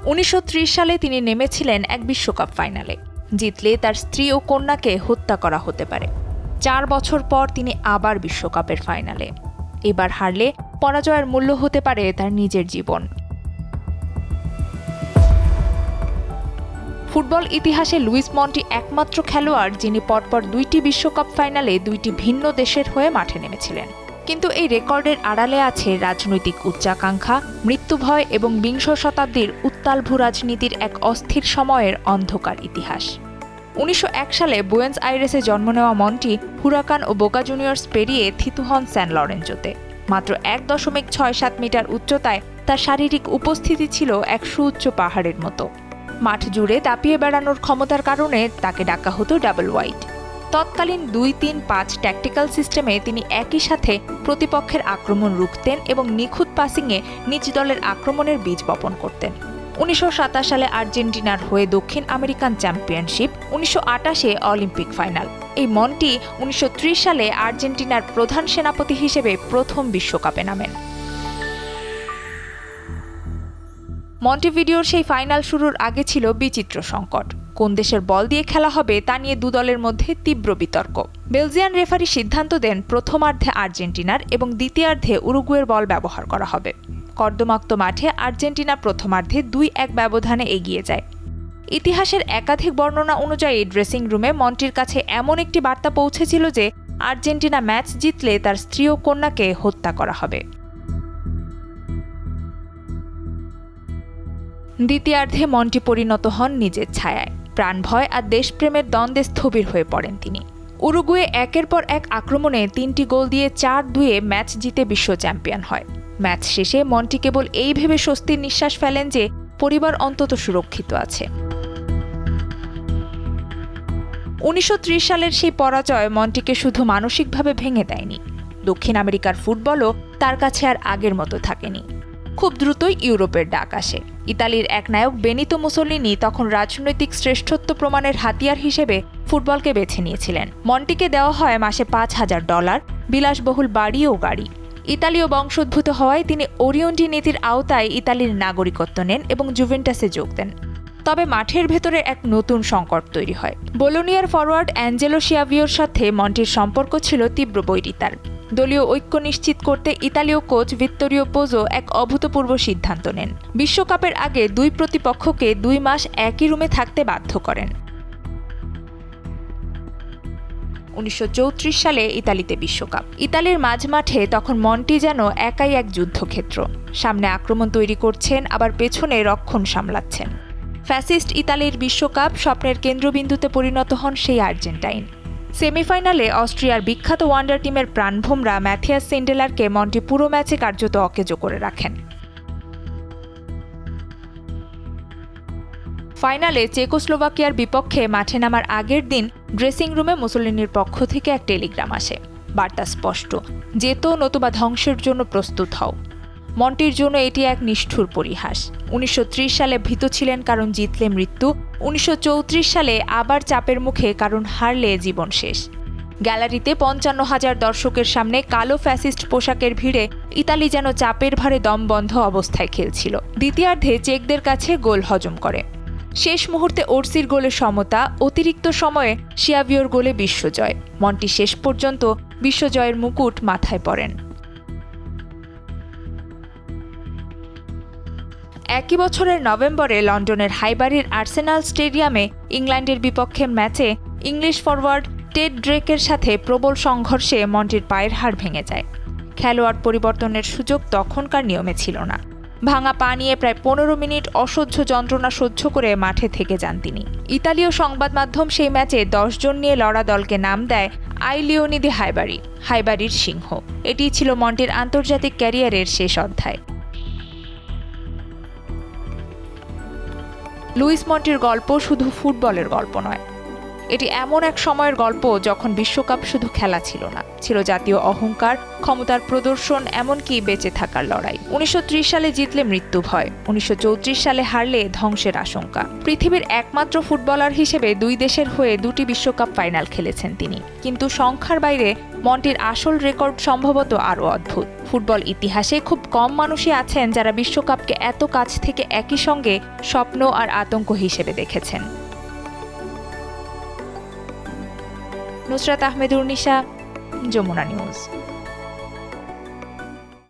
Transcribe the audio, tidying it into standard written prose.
1930 সালে তিনি নেমেছিলেন এক বিশ্বকাপ ফাইনালে। জিতলে তার স্ত্রী ও কন্যাকে হত্যা করা হতে পারে। 4 বছর পর তিনি আবার বিশ্বকাপের ফাইনালে। এবার হারলে পরাজয়ের মূল্য হতে পারে তার নিজের জীবন। ফুটবল ইতিহাসে লুইস মন্টি একমাত্র খেলোয়াড় যিনি পরপর 2টি বিশ্বকাপ ফাইনালে 2টি ভিন্ন দেশের হয়ে মাঠে নেমেছিলেন। কিন্তু এই রেকর্ডের আড়ালে আছে রাজনৈতিক উচ্চাকাঙ্ক্ষা, মৃত্যুভয় এবং বিংশ শতাব্দীর উত্তাল ভূরাজনীতির এক অস্থির সময়ের অন্ধকার ইতিহাস। 1901 সালে বুয়েন্স আইরেসে জন্ম নেওয়া মন্টি হুরাকান ও বোকা জুনিয়র্স পেরিয়ে থিতু হন স্যান লরেঞ্জোতে। মাত্র 1.67 মিটার উচ্চতায় তার শারীরিক উপস্থিতি ছিল এক সুউচ্চ পাহাড়ের মতো। মাঠ জুড়ে দাপিয়ে বেড়ানোর ক্ষমতার কারণে তাকে ডাকা হতো ডাবল ওয়াইড। তৎকালীন 2-3-5 ট্যাকটিক্যাল সিস্টেমে তিনি একই সাথে প্রতিপক্ষের আক্রমণ রুখতেন এবং নিখুঁত পাসিংয়ে নিজ দলের আক্রমণের বীজ বপন করতেন। 1927 সালে আর্জেন্টিনার হয়ে দক্ষিণ আমেরিকান চ্যাম্পিয়নশিপ, 1928-এ অলিম্পিক ফাইনাল। এই মন্টি 1930 সালে আর্জেন্টিনার প্রধান সেনাপতি হিসেবে প্রথম বিশ্বকাপে নামেন। মন্টেভিডিওর সেই ফাইনাল শুরুর আগে ছিল বিচিত্র সংকট। কোন দেশের বল দিয়ে খেলা হবে তা নিয়ে দু দলের মধ্যে তীব্র বিতর্ক। বেলজিয়ান রেফারি সিদ্ধান্ত দেন প্রথমার্ধে আর্জেন্টিনার এবং দ্বিতীয়ার্ধে উরুগুয়ের বল ব্যবহার করা হবে। কর্দমাক্ত মাঠে আর্জেন্টিনা প্রথমার্ধে 2-1 ব্যবধানে এগিয়ে যায়। ইতিহাসের একাধিক বর্ণনা অনুযায়ী ড্রেসিং রুমে মন্টির কাছে এমন একটি বার্তা পৌঁছেছিল যে আর্জেন্টিনা ম্যাচ জিতলে তার স্ত্রী ও কন্যাকে হত্যা করা হবে। দ্বিতীয়ার্ধে মন্টি পরিণত হন নিজের ছায়ায়। প্রাণভয় আর দেশপ্রেমের দ্বন্দ্বে স্থবির হয়ে পড়েন তিনি। উরুগুয়ে একের পর এক আক্রমণে 3টি গোল দিয়ে 4-2-এ ম্যাচ জিতে বিশ্ব চ্যাম্পিয়ন হয়। ম্যাচ শেষে মন্টি কেবল এই ভেবে স্বস্তির নিঃশ্বাস ফেলেন যে পরিবার অন্তত সুরক্ষিত আছে। 1930 সালের সেই পরাজয় মন্টিকে শুধু মানসিকভাবে ভেঙে দেয়নি, দক্ষিণ আমেরিকার ফুটবলও তার কাছে আর আগের মতো থাকেনি। খুব দ্রুতই ইউরোপের ডাক আসে। ইতালির এক নায়ক বেনিতো মুসোলিনি তখন রাজনৈতিক শ্রেষ্ঠত্ব প্রমাণের হাতিয়ার হিসেবে ফুটবলকে বেছে নিয়েছিলেন। মন্টিকে দেওয়া হয় মাসে $5,000, বিলাসবহুল বাড়ি ও গাড়ি। ইতালীয় বংশোদ্ভূত হওয়ায় তিনি ওরিয়ন্টি নীতির আওতায় ইতালির নাগরিকত্ব নেন এবং জুভেন্টাসে যোগ দেন। তবে মাঠের ভেতরে এক নতুন সংকট তৈরি হয়। বোলোনিয়ার ফরওয়ার্ড অ্যাঞ্জেলো শিয়াভিওর সাথে মন্টির সম্পর্ক ছিল তীব্র বৈরিতার। দলীয় ঐক্য নিশ্চিত করতে ইতালীয় কোচ ভিত্তোরিও পোজো এক অভূতপূর্ব সিদ্ধান্ত নেন। বিশ্বকাপের আগে 2 প্রতিপক্ষকে 2 মাস একই রুমে থাকতে বাধ্য করেন। 1934 সালে ইতালিতে বিশ্বকাপ। ইতালির মাঝমাঠে তখন মন্টি যেন একাই এক যুদ্ধক্ষেত্র। সামনে আক্রমণ তৈরি করছেন, আবার পেছনে রক্ষণ সামলাচ্ছেন। ফ্যাসিস্ট ইতালির বিশ্বকাপ স্বপ্নের কেন্দ্রবিন্দুতে পরিণত হন সেই আর্জেন্টাইন। সেমিফাইনালে অস্ট্রিয়ার বিখ্যাত ওয়ান্ডার টিমের প্রাণভোমরা ম্যাথিয়াস সিন্ডেলারকে মন্টি পুরো ম্যাচে কার্যত অকেজো করে রাখেন। ফাইনালে চেকোস্লোভাকিয়ার বিপক্ষে মাঠে নামার আগের দিন ড্রেসিং রুমে মুসোলিনির পক্ষ থেকে এক টেলিগ্রাম আসে। বার্তা স্পষ্ট, যেতো নতুবা ধ্বংসের জন্য প্রস্তুত হও। মন্টির জন্য এটি এক নিষ্ঠুর পরিহাস। 1930 সালে ভীত ছিলেন কারণ জিতলে মৃত্যু, 1934 সালে আবার চাপের মুখে কারণ হারলে জীবন শেষ। গ্যালারিতে 55,000 দর্শকের সামনে কালো ফ্যাসিস্ট পোশাকের ভিড়ে ইতালি যেন চাপের ভারে দমবন্ধ অবস্থায় খেলছিল। দ্বিতীয়ার্ধে চেকদের কাছে গোল হজম করে। শেষ মুহূর্তে ওরসির গোলে সমতা, অতিরিক্ত সময়ে শিয়াভিওর গোলে বিশ্বজয়। মন্টি শেষ পর্যন্ত বিশ্বজয়ের মুকুট মাথায় পড়েন। একই বছরের নভেম্বরে লন্ডনের হাইবারির আর্সেনাল স্টেডিয়ামে ইংল্যান্ডের বিপক্ষে ম্যাচে ইংলিশ ফরওয়ার্ড টেড ড্রেকের সাথে প্রবল সংঘর্ষে মন্টির পায়ের হাড় ভেঙে যায়। খেলোয়াড় পরিবর্তনের সুযোগ তখনকার নিয়মে ছিল না। ভাঙা পা নিয়ে প্রায় 15 মিনিট অসহ্য যন্ত্রণা সহ্য করে মাঠে থেকে যান তিনি। ইতালীয় সংবাদ মাধ্যম সেই ম্যাচে 10 জন নিয়ে লড়া দলকে নাম দেয় আই লিওনি দি হাইবারি, হাইবারির সিংহ। এটি ছিল মন্টির আন্তর্জাতিক ক্যারিয়ারের শেষ অধ্যায়। লুইস মন্টির গল্প শুধু ফুটবলের গল্প নয়, এটি এমন এক সময়ের গল্প যখন বিশ্বকাপ শুধু খেলা ছিল না, ছিল জাতীয় অহংকার, ক্ষমতার প্রদর্শন, এমনকি বেঁচে থাকার লড়াই। 1930 সালে জিতলে মৃত্যু ভয়, 1934 সালে হারলে ধ্বংসের আশঙ্কা। পৃথিবীর একমাত্র ফুটবলার হিসেবে 2 দেশের হয়ে 2টি বিশ্বকাপ ফাইনাল খেলেছেন তিনি। কিন্তু সংখ্যার বাইরে মন্টির আসল রেকর্ড সম্ভবত আরও অদ্ভুত। ফুটবল ইতিহাসে খুব কম মানুষই আছেন যারা বিশ্বকাপকে এত কাছ থেকে একই সঙ্গে স্বপ্ন আর আতঙ্ক হিসেবে দেখেছেন। নুসরাত আহমেদ, যমুনা নিউজ।